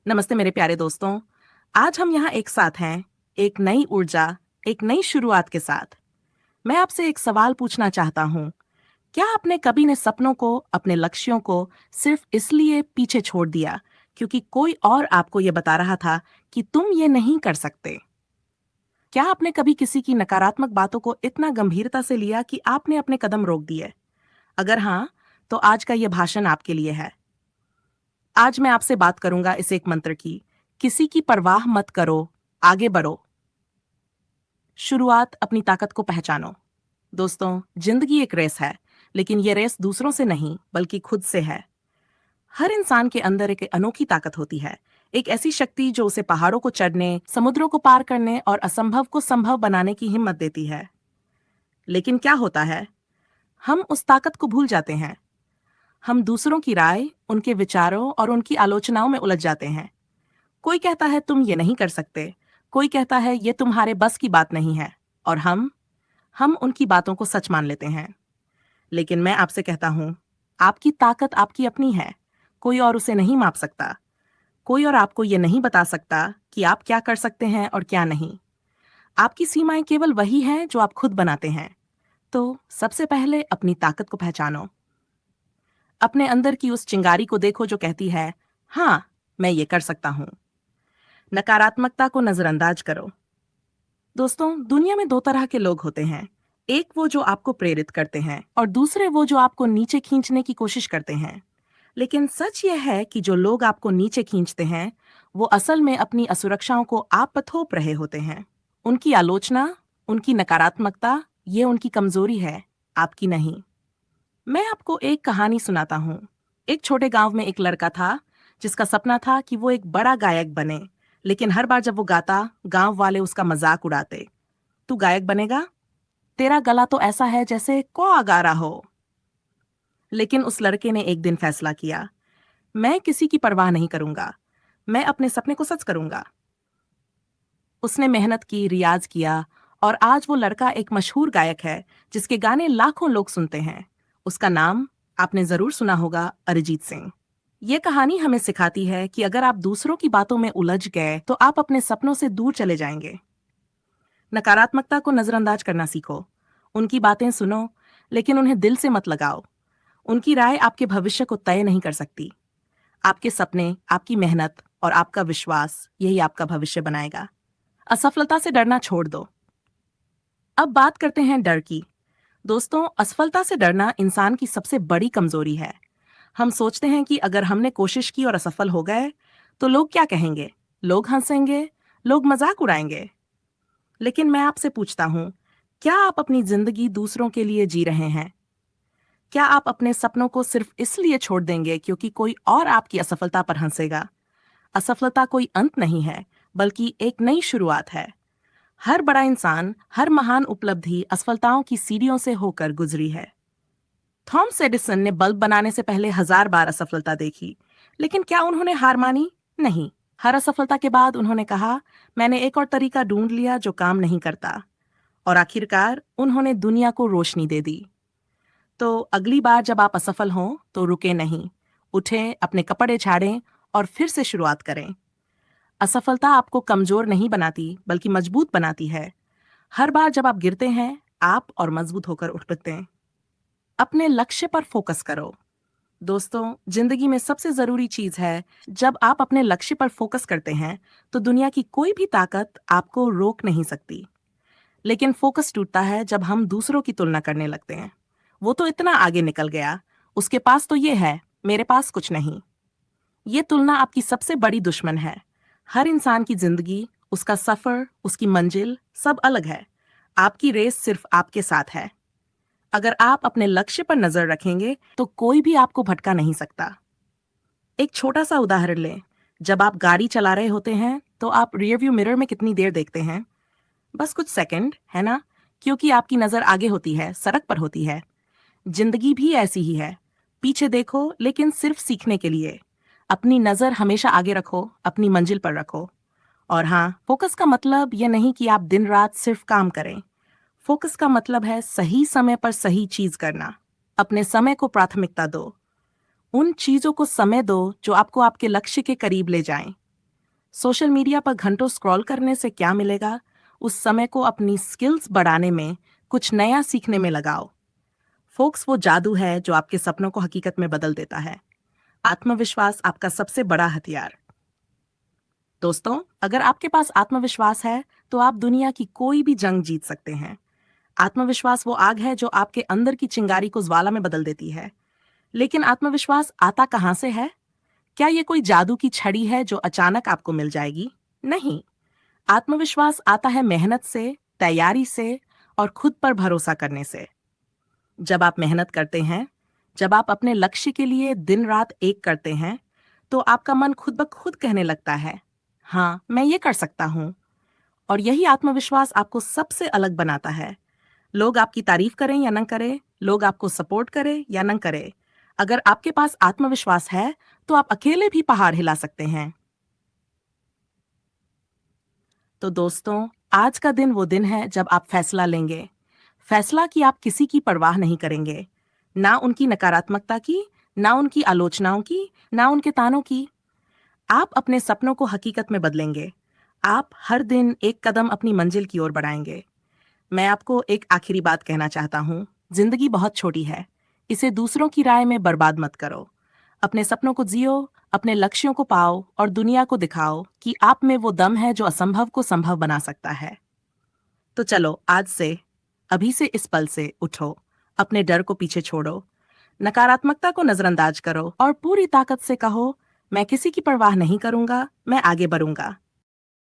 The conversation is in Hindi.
नमस्ते मेरे प्यारे दोस्तों। आज हम यहाँ एक साथ हैं, एक नई ऊर्जा, एक नई शुरुआत के साथ। मैं आपसे एक सवाल पूछना चाहता हूँ। क्या आपने कभी ने सपनों को, अपने लक्ष्यों को सिर्फ इसलिए पीछे छोड़ दिया क्योंकि कोई और आपको ये बता रहा था कि तुम ये नहीं कर सकते? क्या आपने कभी किसी की नकारात्मक बातों को इतना गंभीरता से लिया कि आपने अपने कदम रोक दिए? अगर हाँ, तो आज का ये भाषण आपके लिए है। आज मैं आपसे बात करूंगा इस एक मंत्र की। किसी की परवाह मत करो, आगे बढ़ो। शुरुआत अपनी ताकत को पहचानो। दोस्तों, जिंदगी एक रेस है, लेकिन ये रेस दूसरों से नहीं बल्कि खुद से है। हर इंसान के अंदर एक अनोखी ताकत होती है, एक ऐसी शक्ति जो उसे पहाड़ों को चढ़ने, समुद्रों को पार करने और असंभव को संभव बनाने की हिम्मत देती है। लेकिन क्या होता है, हम उस ताकत को भूल जाते हैं। हम दूसरों की राय, उनके विचारों और उनकी आलोचनाओं में उलझ जाते हैं। कोई कहता है तुम ये नहीं कर सकते, कोई कहता है ये तुम्हारे बस की बात नहीं है, और हम उनकी बातों को सच मान लेते हैं। लेकिन मैं आपसे कहता हूं, आपकी ताकत आपकी अपनी है। कोई और उसे नहीं माप सकता। कोई और आपको ये नहीं बता सकता कि आप क्या कर सकते हैं और क्या नहीं। आपकी सीमाएं केवल वही हैं जो आप खुद बनाते हैं। तो सबसे पहले अपनी ताकत को पहचानो। अपने अंदर की उस चिंगारी को देखो जो कहती है, हाँ, मैं ये कर सकता हूं। नकारात्मकता को नजरअंदाज करो। दोस्तों, दुनिया में दो तरह के लोग होते हैं। एक वो जो आपको प्रेरित करते हैं और दूसरे वो जो आपको नीचे खींचने की कोशिश करते हैं। लेकिन सच यह है कि जो लोग आपको नीचे खींचते हैं, वो असल में अपनी असुरक्षाओं को आप पर थोप रहे होते हैं। उनकी आलोचना, उनकी नकारात्मकता, ये उनकी कमजोरी है, आपकी नहीं। मैं आपको एक कहानी सुनाता हूँ। एक छोटे गांव में एक लड़का था जिसका सपना था कि वो एक बड़ा गायक बने। लेकिन हर बार जब वो गाता, गांव वाले उसका मजाक उड़ाते। तू गायक बनेगा? तेरा गला तो ऐसा है जैसे कौआ गा रहा हो। लेकिन उस लड़के ने एक दिन फैसला किया, मैं किसी की परवाह नहीं करूंगा, मैं अपने सपने को सच करूंगा। उसने मेहनत की, रियाज किया, और आज वो लड़का एक मशहूर गायक है जिसके गाने लाखों लोग सुनते हैं। उसका नाम आपने जरूर सुना होगा, अरिजीत सिंह। ये कहानी हमें सिखाती है कि अगर आप दूसरों की बातों में उलझ गए तो आप अपने सपनों से दूर चले जाएंगे। नकारात्मकता को नजरअंदाज करना सीखो। उनकी बातें सुनो, लेकिन उन्हें दिल से मत लगाओ। उनकी राय आपके भविष्य को तय नहीं कर सकती। आपके सपने, आपकी मेहनत और आपका विश्वास, यही आपका भविष्य बनाएगा। असफलता से डरना छोड़ दो। अब बात करते हैं डर की। दोस्तों, असफलता से डरना इंसान की सबसे बड़ी कमजोरी है। हम सोचते हैं कि अगर हमने कोशिश की और असफल हो गए तो लोग क्या कहेंगे? लोग हंसेंगे, लोग मजाक उड़ाएंगे। लेकिन मैं आपसे पूछता हूं, क्या आप अपनी जिंदगी दूसरों के लिए जी रहे हैं? क्या आप अपने सपनों को सिर्फ इसलिए छोड़ देंगे क्योंकि कोई और आपकी असफलता पर हंसेगा? असफलता कोई अंत नहीं है, बल्कि एक नई शुरुआत है। हर बड़ा इंसान, हर महान उपलब्धि असफलताओं की सीढ़ियों से होकर गुजरी है। थॉमस एडिसन ने बल्ब बनाने से पहले 1000 बार असफलता देखी, लेकिन क्या उन्होंने हार मानी? नहीं। हर असफलता के बाद उन्होंने कहा, मैंने एक और तरीका ढूंढ लिया जो काम नहीं करता। और आखिरकार उन्होंने दुनिया को रोशनी दे दी। तो अगली बार जब आप असफल हों तो रुके नहीं, उठें, अपने कपड़े झाड़ें और फिर से शुरुआत करें। असफलता आपको कमजोर नहीं बनाती बल्कि मजबूत बनाती है। हर बार जब आप गिरते हैं, आप और मजबूत होकर उठते हैं। अपने लक्ष्य पर फोकस करो। दोस्तों, जिंदगी में सबसे जरूरी चीज है, जब आप अपने लक्ष्य पर फोकस करते हैं तो दुनिया की कोई भी ताकत आपको रोक नहीं सकती। लेकिन फोकस टूटता है जब हम दूसरों की तुलना करने लगते हैं। वो तो इतना आगे निकल गया, उसके पास तो ये है, मेरे पास कुछ नहीं। ये तुलना आपकी सबसे बड़ी दुश्मन है। हर इंसान की जिंदगी, उसका सफर, उसकी मंजिल सब अलग है। आपकी रेस सिर्फ आपके साथ है। अगर आप अपने लक्ष्य पर नजर रखेंगे तो कोई भी आपको भटका नहीं सकता। एक छोटा सा उदाहरण लें। जब आप गाड़ी चला रहे होते हैं तो आप रियर व्यू मिरर में कितनी देर देखते हैं? बस कुछ सेकंड, है ना? क्योंकि आपकी नजर आगे होती है, सड़क पर होती है। जिंदगी भी ऐसी ही है। पीछे देखो, लेकिन सिर्फ सीखने के लिए। अपनी नजर हमेशा आगे रखो, अपनी मंजिल पर रखो। और हाँ, फोकस का मतलब यह नहीं कि आप दिन रात सिर्फ काम करें। फोकस का मतलब है सही समय पर सही चीज करना। अपने समय को प्राथमिकता दो। उन चीजों को समय दो जो आपको आपके लक्ष्य के करीब ले जाएं। सोशल मीडिया पर घंटों स्क्रॉल करने से क्या मिलेगा? उस समय को अपनी स्किल्स बढ़ाने में, कुछ नया सीखने में लगाओ। फोक्स वो जादू है जो आपके सपनों को हकीकत में बदल देता है। आत्मविश्वास आपका सबसे बड़ा हथियार। दोस्तों, अगर आपके पास आत्मविश्वास है, तो आप दुनिया की कोई भी जंग जीत सकते हैं। आत्मविश्वास वो आग है जो आपके अंदर की चिंगारी को ज्वाला में बदल देती है। लेकिन आत्मविश्वास आता कहाँ से है? क्या ये कोई जादू की छड़ी है जो अचानक आपको मिल जाएगी? नहीं। आत्मविश्वास आता है मेहनत से, तैयारी से और खुद पर भरोसा करने से। जब आप मेहनत करते हैं, जब आप अपने लक्ष्य के लिए दिन रात एक करते हैं, तो आपका मन खुद ब खुद कहने लगता है, हाँ, मैं ये कर सकता हूँ। और यही आत्मविश्वास आपको सबसे अलग बनाता है। लोग आपकी तारीफ करें या न करें, लोग आपको सपोर्ट करें या न करें, अगर आपके पास आत्मविश्वास है, तो आप अकेले भी पहाड़ हिला सकते हैं। तो दोस्तों, आज का दिन वो दिन है जब आप फैसला लेंगे। फैसला कि आप किसी की परवाह नहीं करेंगे। ना उनकी नकारात्मकता की, ना उनकी आलोचनाओं की, ना उनके तानों की। आप अपने सपनों को हकीकत में बदलेंगे। आप हर दिन एक कदम अपनी मंजिल की ओर बढ़ाएंगे। मैं आपको एक आखिरी बात कहना चाहता हूँ। जिंदगी बहुत छोटी है। इसे दूसरों की राय में बर्बाद मत करो। अपने सपनों को जियो, अपने लक्ष्यों को पाओ और दुनिया को दिखाओ कि आप में वो दम है जो असंभव को संभव बना सकता है। तो चलो आज से, अभी से, इस पल से उठो। अपने डर को पीछे छोड़ो, नकारात्मकता को नजरअंदाज करो और पूरी ताकत से कहो, मैं किसी की परवाह नहीं करूंगा, मैं आगे बढ़ूंगा।